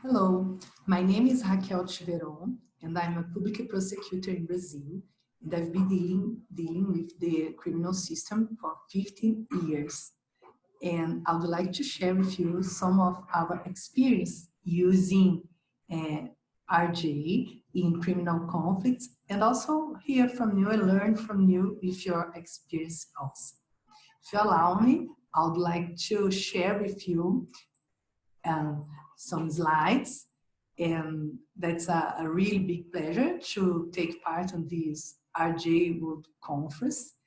Hello, my name is Raquel Tiveron, and I'm a public prosecutor in Brazil, and I've been dealing with the criminal system for 15 years. And I would like to share with you some of our experience using RJ in criminal conflicts, and also hear from you and learn from you with your experience also. If you allow me, I would like to share with you some slides, and that's a really big pleasure to take part in this RJ World Conference.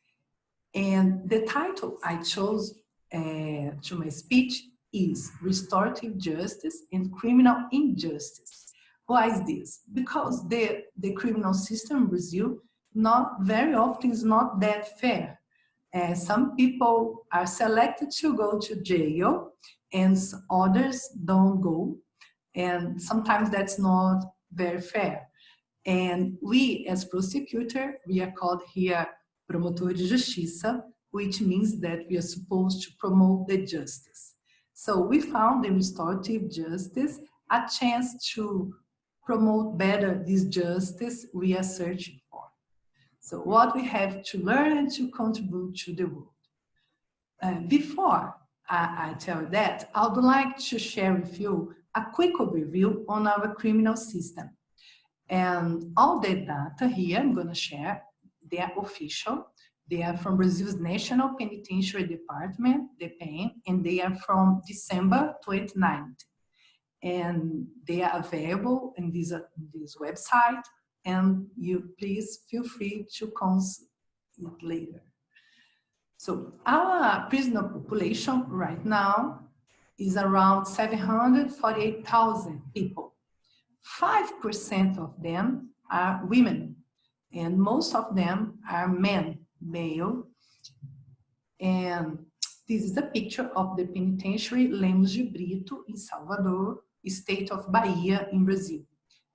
And the title I chose to my speech is Restorative Justice and Criminal Injustice. Why is this? Because the criminal system in Brazil not very often is not that fair. Some people are selected to go to jail and others don't go. And sometimes that's not very fair. And we, as prosecutor, we are called here promotor de justiça, which means that we are supposed to promote the justice. So we found in restorative justice a chance to promote better this justice we are searching for. So what we have to learn and to contribute to the world. Before I tell you that, I would like to share with you a quick overview on our criminal system. And all the data here I'm going to share, they are official. They are from Brazil's National Penitentiary Department, the PEN, and they are from December 2019. And they are available in this website, and you please feel free to consult it later. So our prisoner population right now is around 748,000 people. 5% of them are women, and most of them are men, male. And this is a picture of the penitentiary Lemos de Brito in Salvador, state of Bahia in Brazil.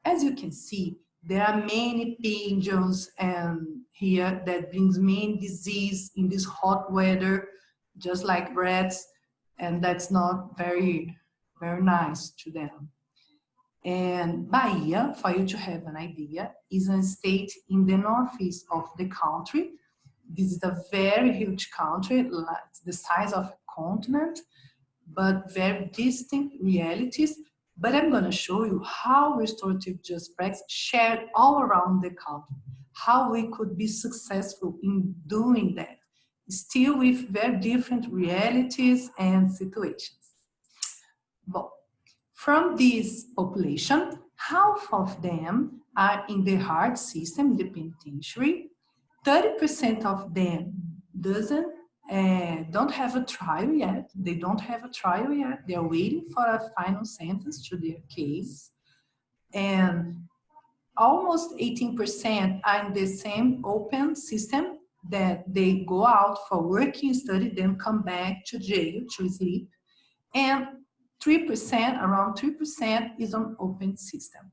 As you can see, there are many pigeons and here that brings many disease in this hot weather, just like rats, and that's not very, very nice to them. And Bahia, for you to have an idea, is a state in the northeast of the country. This is a very huge country, like the size of a continent, but very distinct realities. But I'm going to show you how restorative justice practice shared all around the country, how we could be successful in doing that, still with very different realities and situations. But from this population, half of them are in the hard system, the penitentiary. 30% of them don't have a trial yet. They don't have a trial yet. They are waiting for a final sentence to their case. And almost 18% are in the same open system that they go out for working, study, then come back to jail to sleep. And 3%, around 3% is an open system.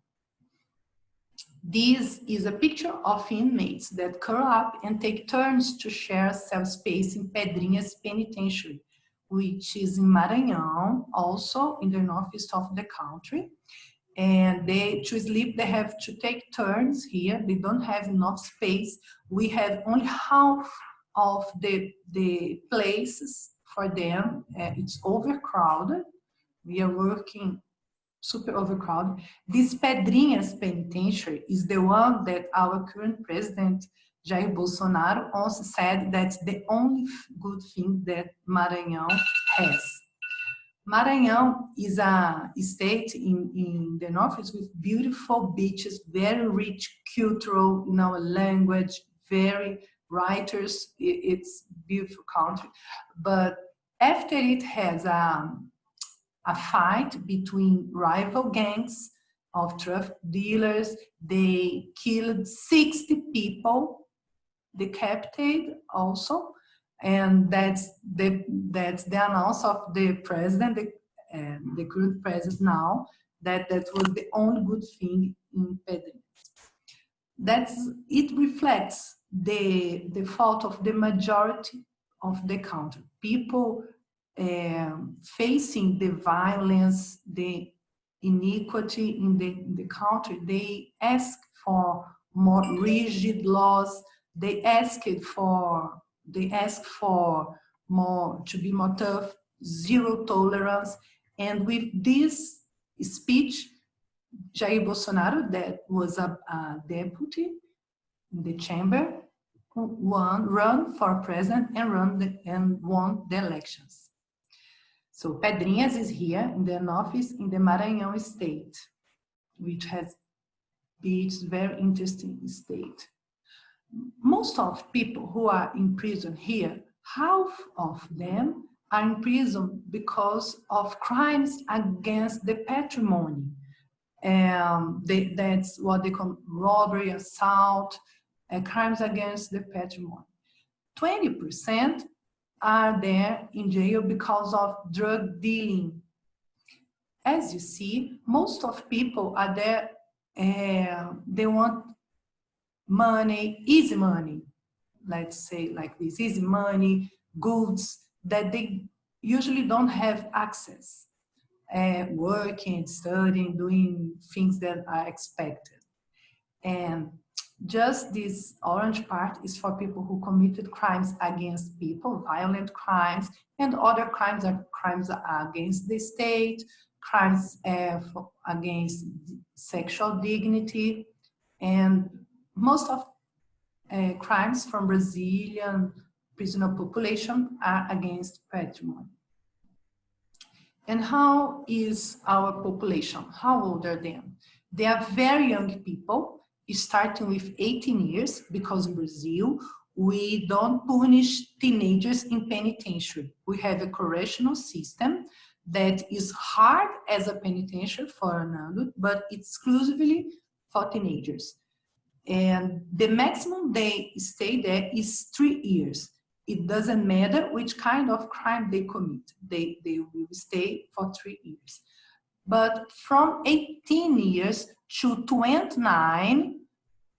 This is a picture of inmates that curl up and take turns to share cell space in Pedrinhas Penitentiary, which is in Maranhão, also in the northeast of the country. And to sleep, they have to take turns here. They don't have enough space. We have only half of the places for them. It's overcrowded. We are working super overcrowded. This Pedrinhas Penitentiary is the one that our current president, Jair Bolsonaro, also said that's the only good thing that Maranhão has. Maranhão is a state in the northeast with beautiful beaches, very rich cultural, language, very writers. It's a beautiful country. But after it has a fight between rival gangs of drug dealers. They killed 60 people, decapitated also, and that's the announce of the president, the current president now, that was the only good thing in Pedrinhas. It reflects the fault of the majority of the country. People facing the violence, the inequality in the country, they ask for more rigid laws. They ask for more, to be more tough, zero tolerance. And with this speech, Jair Bolsonaro, that was a deputy in the chamber, run for president and won the elections. So Pedrinhas is here in the office in the Maranhão state, which has beach, very interesting state. Most of people who are in prison here, half of them are in prison because of crimes against the patrimony. That's what they call robbery, assault, crimes against the patrimony. 20% are there in jail because of drug dealing. As you see, most of people are there, they want money, easy money, let's say like this, easy money, goods that they usually don't have access, working, studying, doing things that are expected. And just this orange part is for people who committed crimes against people, violent crimes, and other crimes are crimes against the state, crimes against sexual dignity, and most of crimes from Brazilian prisoner population are against patrimony. And how is our population? How old are they? They are very young people, starting with 18 years, because in Brazil, we don't punish teenagers in penitentiary. We have a correctional system that is hard as a penitentiary for an adult, but exclusively for teenagers. And the maximum they stay there is 3 years. It doesn't matter which kind of crime they commit. They will stay for 3 years. But from 18 years to 29,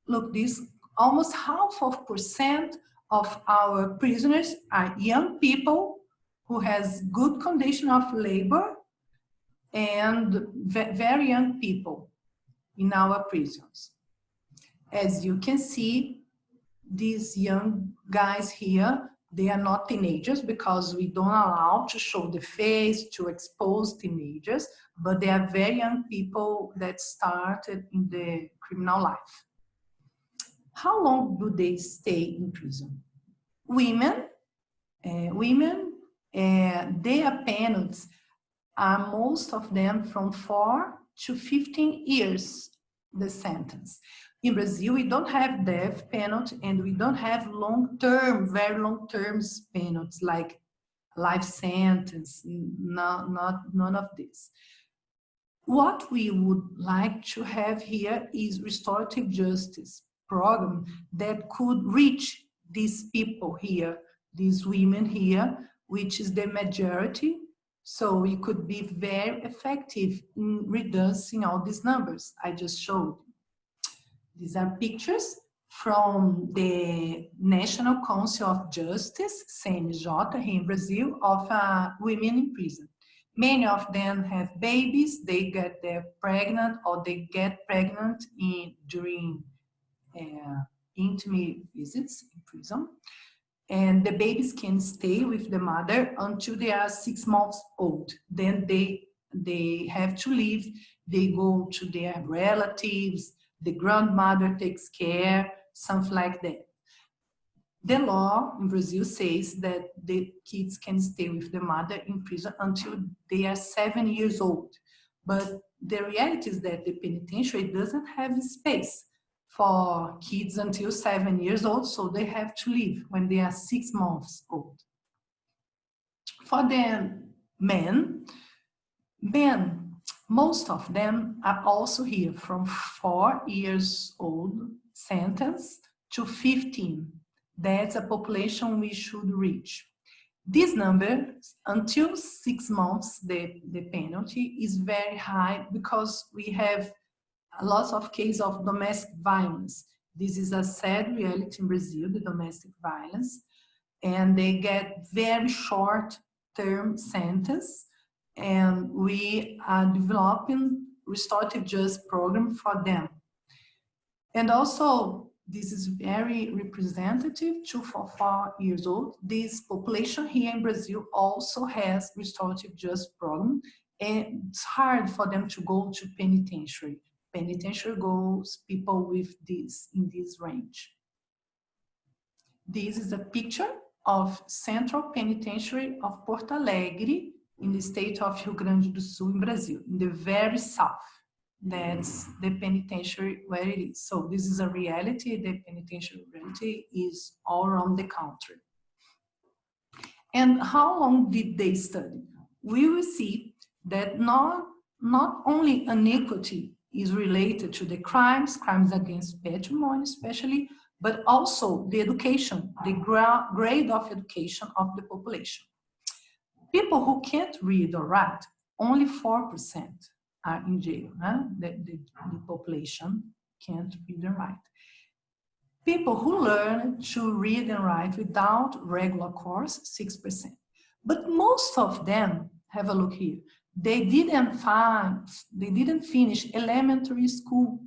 look, this almost half of percent of our prisoners are young people who has good condition of labor and very young people in our prisons. As you can see, these young guys here, they are not teenagers because we don't allow to show the face, to expose teenagers, but they are very young people that started in the criminal life. How long do they stay in prison? Women, their penalties are most of them from 4 to 15 years, the sentence. In Brazil, we don't have death penalty and we don't have long-term, very long-term penalties like life sentence, none of this. What we would like to have here is restorative justice program that could reach these people here, these women here, which is the majority. So we could be very effective in reducing all these numbers I just showed. These are pictures from the National Council of Justice, CNJ, here in Brazil, of women in prison. Many of them have babies, they get pregnant or they get pregnant during intimate visits in prison. And the babies can stay with the mother until they are 6 months old. Then they have to leave, they go to their relatives, the grandmother takes care, something like that. The law in Brazil says that the kids can stay with the mother in prison until they are 7 years old. But the reality is that the penitentiary doesn't have space for kids until 7 years old, so they have to leave when they are 6 months old. For the men, most of them are also here from 4 years old sentence to 15. That's a population we should reach. This number, until 6 months, the penalty is very high because we have lots of cases of domestic violence. This is a sad reality in Brazil, the domestic violence, and they get very short-term sentence. And we are developing restorative justice program for them. And also, this is very representative, 2 to 4 years old. This population here in Brazil also has restorative justice program, and it's hard for them to go to penitentiary. Penitentiary goes people with this, in this range. This is a picture of Central Penitentiary of Porto Alegre in the state of Rio Grande do Sul in Brazil, in the very south. That's the penitentiary where it is. So this is a reality. The penitentiary reality is all around the country. And how long did they study? We will see that not only inequity is related to the crimes against patrimony especially, but also the education, the grade of education of the population. People who can't read or write, only 4% are in jail. The population can't read and write. People who learn to read and write without regular course, 6%. But most of them, have a look here, they didn't finish elementary school.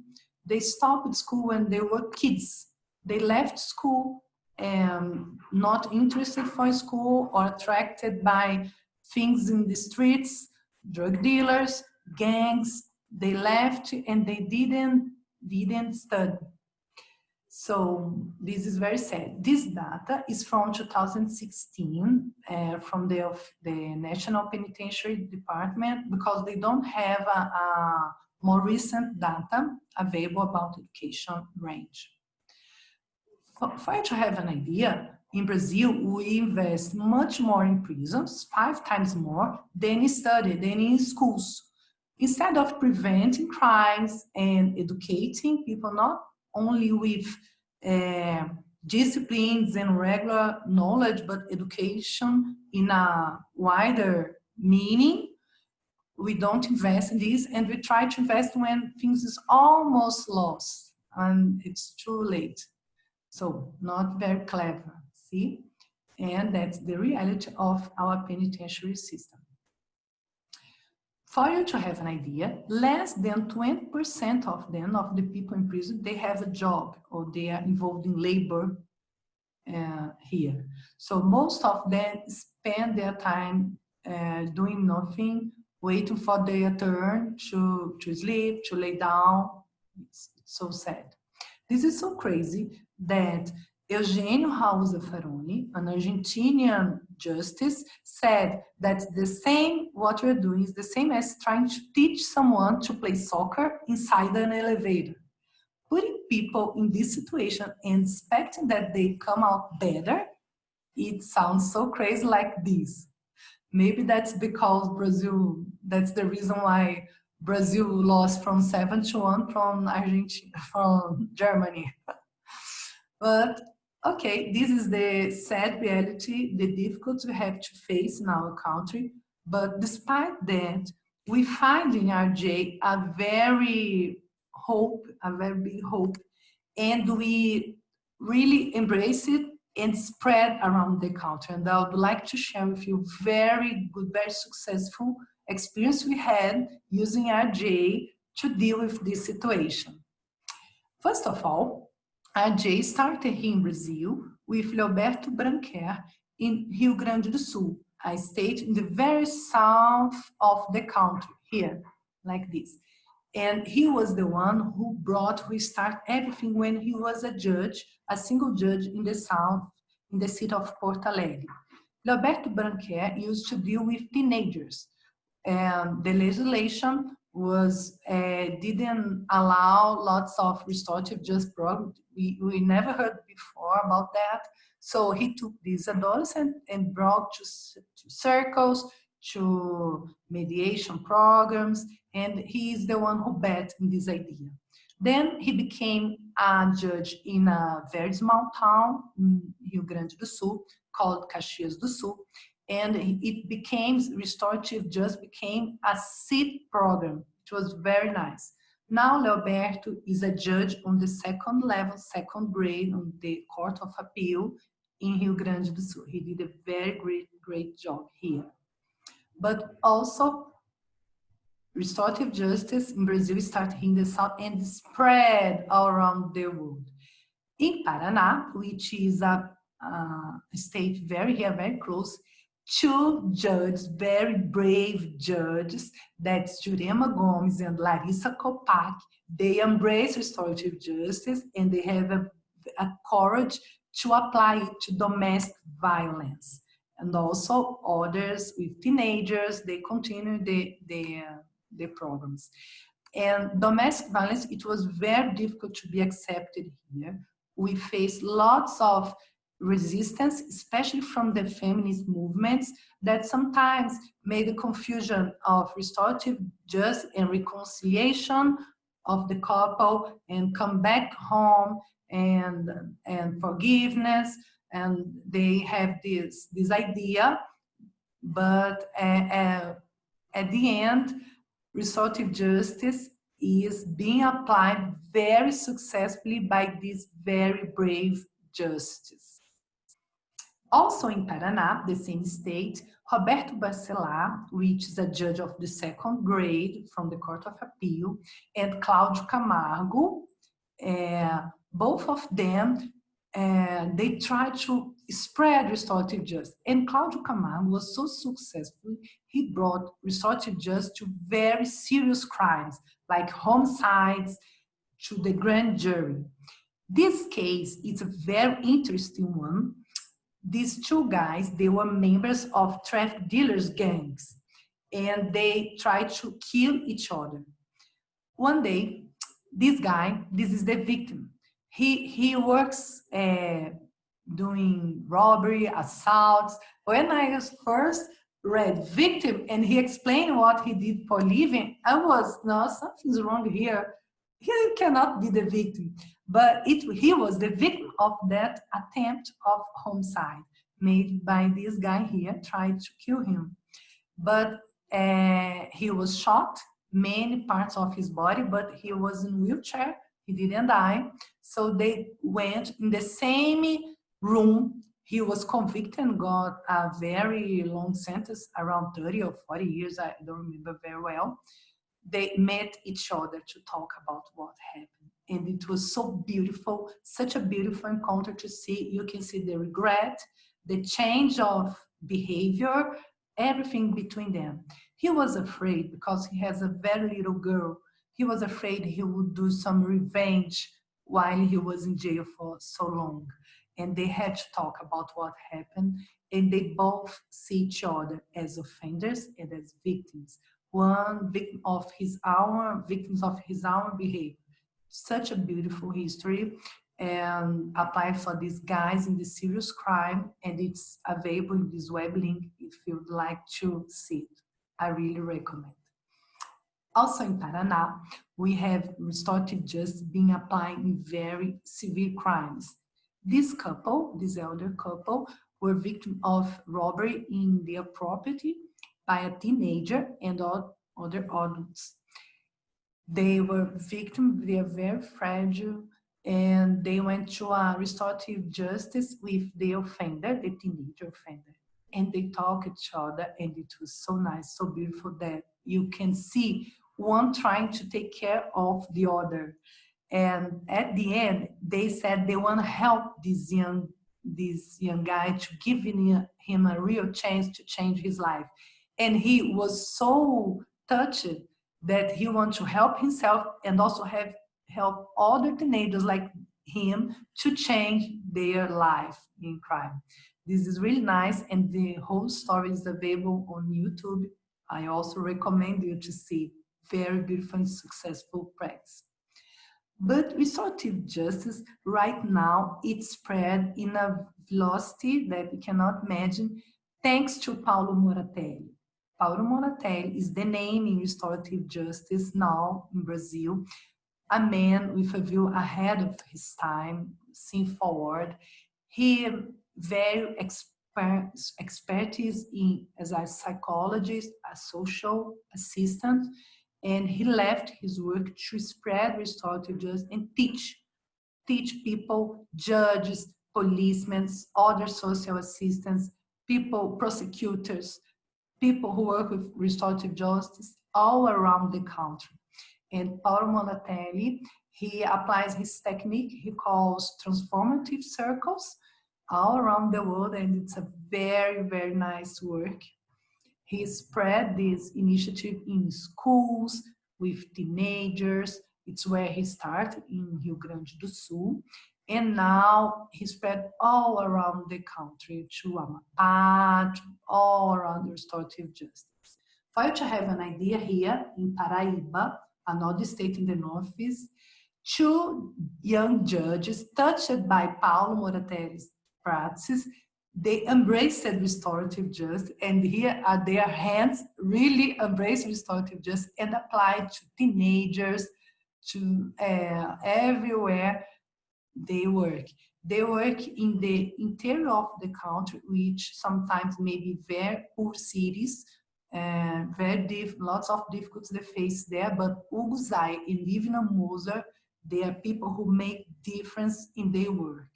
They stopped school when they were kids. They left school and not interested for school or attracted by things in the streets, drug dealers, gangs. They left and they didn't study. So this is very sad. This data is from 2016, from the National Penitentiary Department, because they don't have a more recent data available about education range. For you to have an idea, in Brazil, we invest much more in prisons, 5 times more than in schools. Instead of preventing crimes and educating people, not only with disciplines and regular knowledge, but education in a wider meaning, we don't invest in this, and we try to invest when things is almost lost and it's too late. So not very clever, see? And that's the reality of our penitentiary system. For you to have an idea, less than 20% of them, of the people in prison, they have a job or they are involved in labor here. So most of them spend their time doing nothing, waiting for their turn to sleep, to lay down. It's so sad. This is so crazy that Eugenio Raul Zaffaroni, an Argentinian justice, said that what we're doing is the same as trying to teach someone to play soccer inside an elevator. Putting people in this situation and expecting that they come out better, it sounds so crazy like this. Maybe that's because Brazil, that's the reason why Brazil lost from 7-1 from Argentina, from Germany. But okay, this is the sad reality, the difficulty we have to face in our country. But despite that, we find in RJ a very big hope, and we really embrace it and spread around the country. And I would like to share with you very good, very successful experience we had using RJ to deal with this situation. First of all, RJ started here in Brazil with Leoberto Branquer in Rio Grande do Sul, a state in the very south of the country, here, like this. And he was the one who started everything when he was a judge, a single judge in the south, in the city of Porto Alegre. Leoberto Branquer used to deal with teenagers. And the legislation didn't allow lots of restorative justice programs. We never heard before about that. So he took these adolescents and brought to circles, to mediation programs, and he is the one who bet in this idea. Then he became a judge in a very small town in Rio Grande do Sul called Caxias do Sul, and restorative justice became a seat program. It was very nice. Now Leoberto is a judge on the second level, second grade on the Court of Appeal in Rio Grande do Sul. He did a very great job here. But also, restorative justice in Brazil started in the south and spread all around the world. In Paraná, which is a state very close, two judges, very brave judges, that's Jurema Gomes and Larissa Kopak, they embrace restorative justice and they have a courage to apply it to domestic violence. And also others with teenagers, they continue the programs. And domestic violence, it was very difficult to be accepted here. We faced lots of resistance, especially from the feminist movements, that sometimes made the confusion of restorative justice and reconciliation of the couple and come back home and forgiveness. And they have this idea, but at the end, restorative justice is being applied very successfully by these very brave justices. Also in Paraná, the same state, Roberto Bacelar, which is a judge of the second grade from the Court of Appeal, and Claudio Camargo, both of them, they tried to spread restorative justice. And Claudio Camargo was so successful, he brought restorative justice to very serious crimes, like homicides, to the grand jury. This case is a very interesting one. These two guys, they were members of traffic dealers gangs, and they tried to kill each other. One day, this guy, this is the victim, he works doing robbery, assaults. When I was first read victim and he explained what he did for living, I was, no, something's wrong here. He cannot be the victim. But he was the victim of that attempt of homicide made by this guy here, tried to kill him. But he was shot, many parts of his body, but he was in a wheelchair. He didn't die. So they went in the same room. He was convicted and got a very long sentence, around 30 or 40 years, I don't remember very well. They met each other to talk about what happened. And it was so beautiful, such a beautiful encounter to see. You can see the regret, the change of behavior, everything between them. He was afraid because he has a very little girl. He was afraid he would do some revenge while he was in jail for so long. And they had to talk about what happened. And they both see each other as offenders and as victims. One victim of his own, victims of his own behavior. Such a beautiful history, and apply for these guys in the serious crime, and it's available in this web link if you'd like to see it. I really recommend. Also in Paraná, we have restorative justice being applied in very severe crimes. This couple, this elder couple, were victims of robbery in their property by a teenager and other adults. They were victims, they are very fragile, and they went to a restorative justice with the offender, the teenager offender. And they talked to each other, and it was so nice, so beautiful that you can see one trying to take care of the other. And at the end, they said they want to help this young guy to give him a real chance to change his life. And he was so touched that he wants to help himself and also help other teenagers like him to change their life in crime. This is really nice, and the whole story is available on YouTube. I also recommend you to see. Very beautiful and successful practice. But restorative justice right now, it's spread in a velocity that we cannot imagine, thanks to Paulo Moratelli. Paulo Moratelli is the name in restorative justice now in Brazil, a man with a view ahead of his time, seeing forward. He very expertise as a psychologist, a social assistant, and he left his work to spread restorative justice and teach people, judges, policemen, other social assistants, people, prosecutors, people who work with restorative justice all around the country. And Paolo Monatelli, he applies his technique he calls transformative circles all around the world, and it's a very, very nice work. He spread this initiative in schools, with teenagers. It's where he started in Rio Grande do Sul. And now he spread all around the country to Amapá, all around the restorative justice. For you to have an idea, here in Paraíba, another state in the Northeast, 2 young judges touched by Paulo Moratelli's practice, they embraced restorative justice, and here are their hands really embrace restorative justice and applied to teenagers, to everywhere they work. They work in the interior of the country, which sometimes may be very poor cities, and lots of difficulties they face there. But Hugo Zay and Livna Moser, they are people who make difference in their work,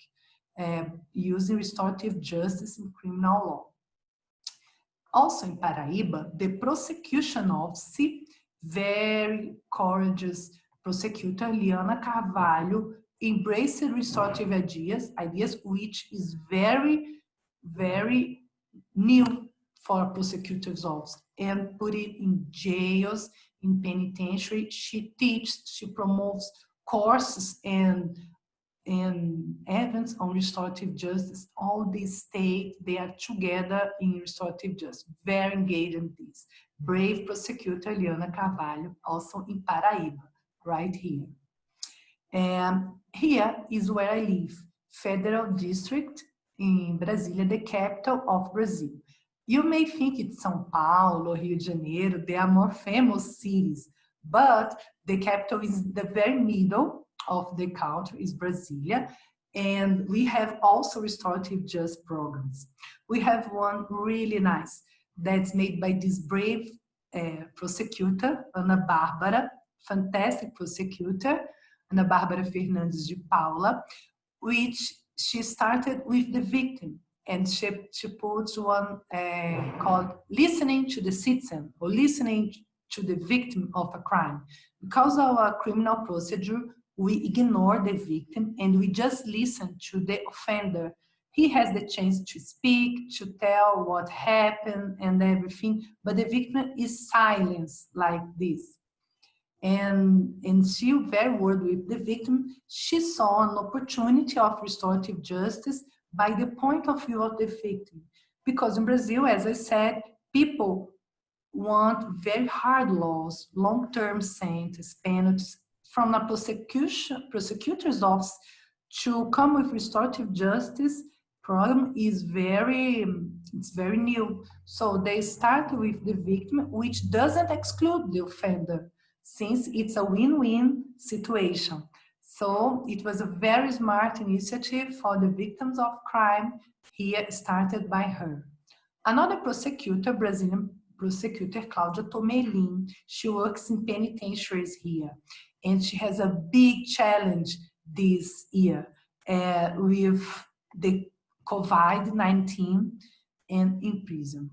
using restorative justice and criminal law. Also in Paraíba, the prosecution office, very courageous prosecutor Liana Carvalho, embraced restorative ideas which is very, very new for prosecutors' office, and put it in jails, in penitentiary. She teaches, she promotes courses and events on restorative justice. All these states, they are together in restorative justice, very engaged in this. Brave prosecutor Liana Carvalho, also in Paraíba, right here. And here is where I live, Federal District in Brasília, the capital of Brazil. You may think it's São Paulo, Rio de Janeiro, they are more famous cities, but the capital is the very middle of the country, is Brasília, and we have also restorative justice programs. We have one really nice that's made by this brave prosecutor, Ana Bárbara, fantastic prosecutor, Ana Bárbara Fernandes de Paula, which she started with the victim, and she puts one called Listening to the Citizen, or Listening to the Victim of a Crime. Because of our criminal procedure, we ignore the victim and we just listen to the offender. He has the chance to speak, to tell what happened and everything, but the victim is silenced like this. And she very worried with the victim. She saw an opportunity of restorative justice by the point of view of the victim. Because in Brazil, as I said, people want very hard laws, long-term sentence, penalties. From a prosecutor's office to come with restorative justice program is very new. So they start with the victim, which doesn't exclude the offender, since it's a win-win situation. So it was a very smart initiative for the victims of crime, here started by her. Another prosecutor, Brazilian prosecutor, Claudia Tomelin, she works in penitentiaries here. And she has a big challenge this year with the COVID-19 and in prison.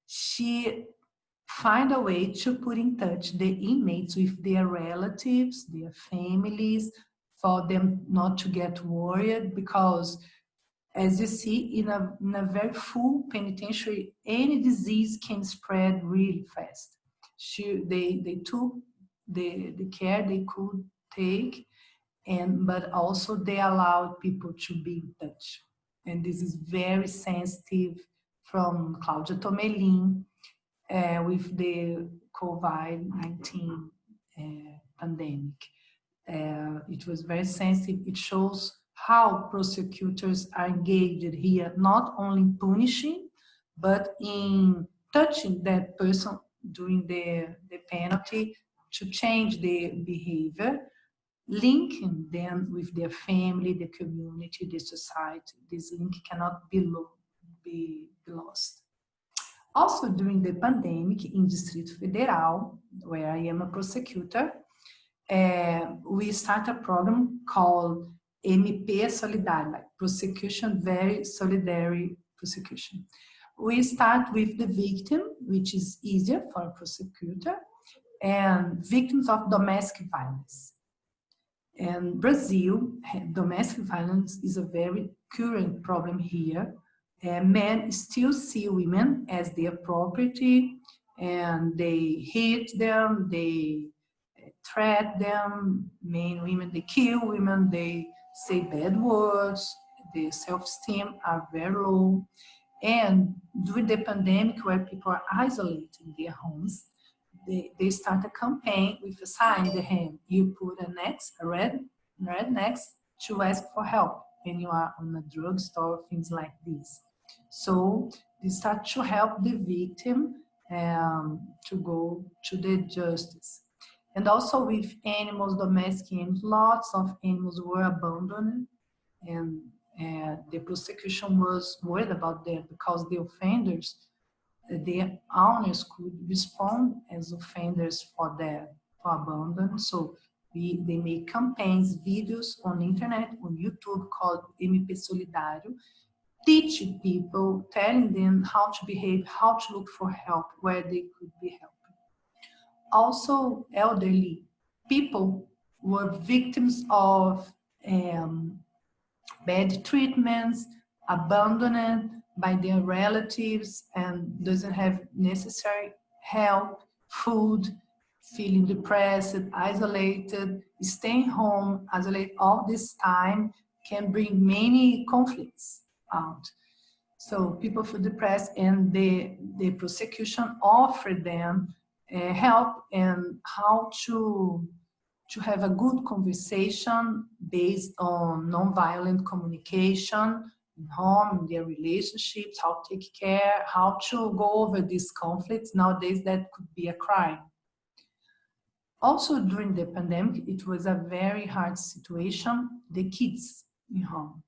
She find a way to put in touch the inmates with their relatives, their families, for them not to get worried, because as you see, in a very full penitentiary, any disease can spread really fast. They took the care they could take, but also they allowed people to be in touch. And this is very sensitive from Claudia Tomelin with the COVID-19 pandemic. It was very sensitive. It shows how prosecutors are engaged here, not only in punishing, but in touching that person during the penalty to change their behavior, linking them with their family, the community, the society. This link cannot be lost. Also, during the pandemic in Distrito Federal, where I am a prosecutor, we start a program called MP Solidária, like prosecution, very solidary prosecution. We start with the victim, which is easier for a prosecutor, and victims of domestic violence. In Brazil, domestic violence is a very current problem here. Men still see women as their property, and they hit them, they threat them, men, women, they kill women, they say bad words, their self-esteem are very low. And during the pandemic, where people are isolated in their homes, they start a campaign with a sign in the hand. You put an X, a red X, to ask for help when you are on a drugstore, things like this. So they start to help the victim to go to the justice. And also with animals, domestic animals, lots of animals were abandoned, and the prosecution was worried about that because the offenders, their owners could respond as offenders for that, for abandon. So they make campaigns, videos on internet, on YouTube called MP Solidário, teaching people, telling them how to behave, how to look for help, where they could be helped. Also, elderly people were victims of bad treatments, abandoned by their relatives, and doesn't have necessary help, food, feeling depressed, isolated, staying home, isolate all this time can bring many conflicts out. So people feel depressed, and the prosecution offered them help and how to have a good conversation based on nonviolent communication in home, in their relationships, how to take care, how to go over these conflicts. Nowadays, that could be a crime. Also, during the pandemic, it was a very hard situation. The kids in home.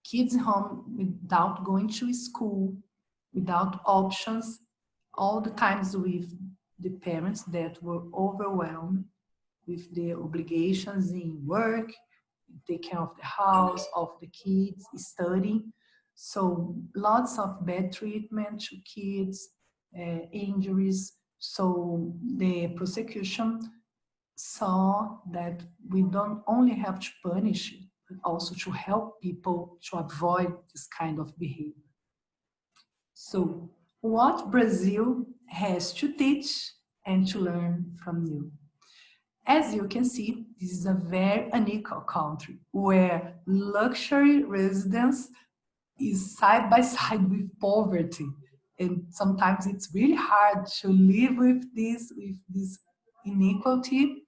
Kids home without going to school, without options, all the times with the parents that were overwhelmed with the obligations in work, take care of the house, of the kids, study. So lots of bad treatment to kids, injuries. So the prosecution saw that we don't only have to punish, but also to help people to avoid this kind of behavior. So what Brazil has to teach and to learn from you? As you can see, this is a very unequal country where luxury residence is side by side with poverty. And sometimes it's really hard to live with this inequality,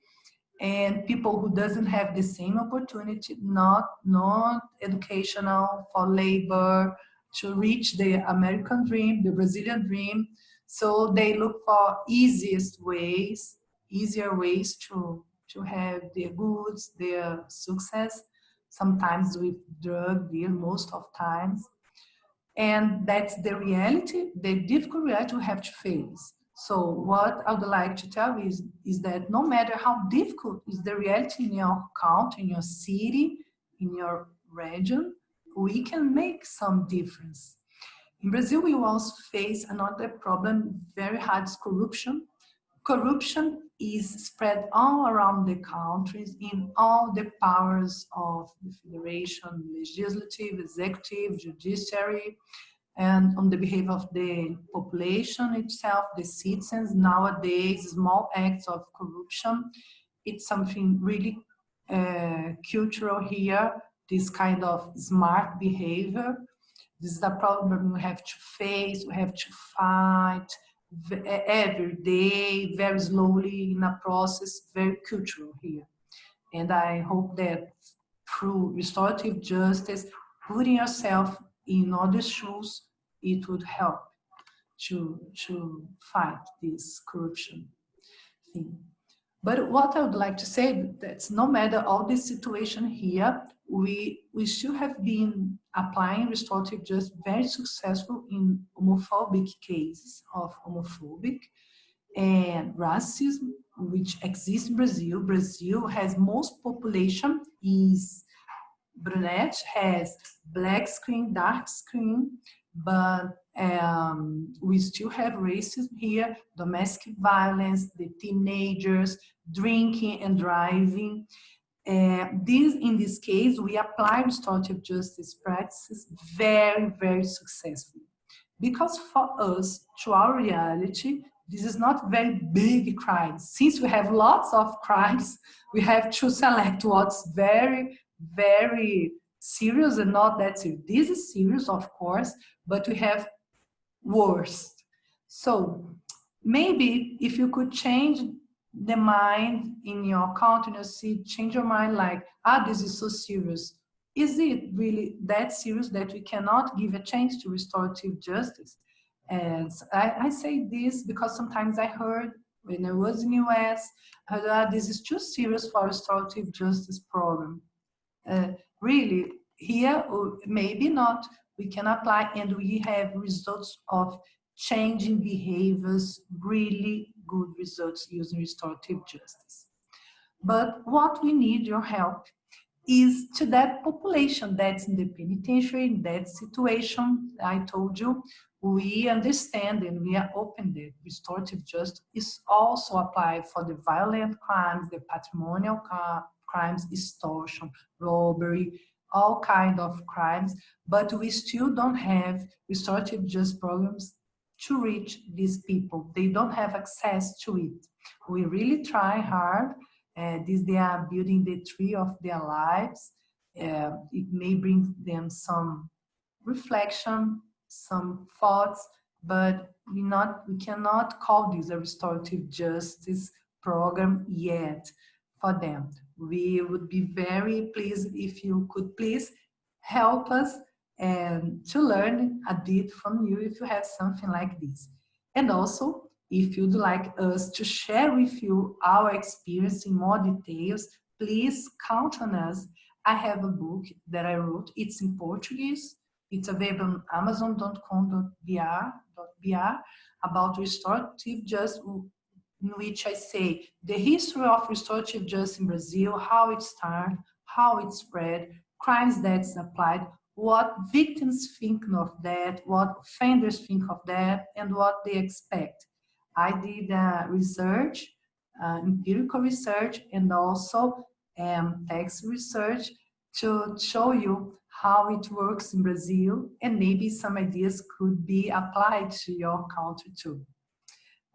and people who doesn't have the same opportunity, not educational, for labor, to reach the American dream, the Brazilian dream. So they look for easier ways to have their goods, their success, sometimes with drug deal, most of times. And that's the reality, the difficult reality we have to face. So what I would like to tell you is that no matter how difficult is the reality in your country, in your city, in your region, we can make some difference. In Brazil, we also face another problem, very hard, is corruption. Corruption is spread all around the countries in all the powers of the federation, legislative, executive, judiciary, and on the behalf of the population itself, the citizens. Nowadays, small acts of corruption, it's something really cultural here, this kind of smart behavior. This is a problem we have to face, we have to fight every day, very slowly in a process, very cultural here. And I hope that through restorative justice, putting yourself in other shoes, it would help to fight this corruption thing. But what I would like to say, that no matter all this situation here, we still have been applying restorative justice very successful in homophobic cases of homophobic and racism, which exists in Brazil. Brazil has most population is brunette, has black skin, dark skin, but we still have racism here, domestic violence, the teenagers, drinking and driving. In this case, we apply restorative justice practices very, very successfully. Because for us, to our reality, this is not very big crimes. Since we have lots of crimes, we have to select what's very, very serious and not that serious. This is serious, of course, but we have worse. So maybe if you could change the mind in your country, change your mind like, this is so serious. Is it really that serious that we cannot give a chance to restorative justice? And I say this because sometimes I heard when I was in US, this is too serious for restorative justice program. Really, here, maybe not, we can apply and we have results of changing behaviors, really good results using restorative justice. But what we need your help is to that population that's in the penitentiary, in that situation. I told you, we understand and we are open that restorative justice is also applied for the violent crimes, the patrimonial crimes, extortion, robbery, all kind of crimes, but we still don't have restorative justice programs to reach these people. They don't have access to it. We really try hard. They are building the tree of their lives. It may bring them some reflection, some thoughts, but we cannot call this a restorative justice program yet for them. We would be very pleased if you could please help us and to learn a bit from you if you have something like this. And also, if you'd like us to share with you our experience in more details, please count on us. I have a book that I wrote. It's in Portuguese. It's available on amazon.com.br about restorative justice, in which I say the history of restorative justice in Brazil, how it started, how it spread, crimes that's applied, what victims think of that, what offenders think of that, and what they expect. I did research, empirical research, and also text research to show you how it works in Brazil, and maybe some ideas could be applied to your country too.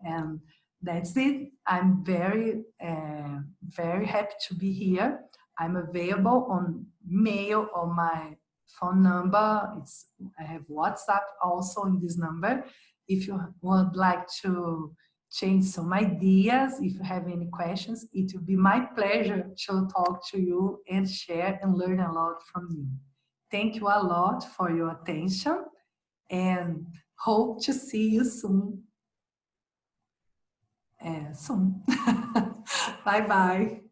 And that's it. I'm very, very happy to be here. I'm available on mail or my phone number. I have WhatsApp also in this number. If you would like to change some ideas, if you have any questions, it will be my pleasure to talk to you and share and learn a lot from you. Thank you a lot for your attention and hope to see you soon. Soon. Bye bye.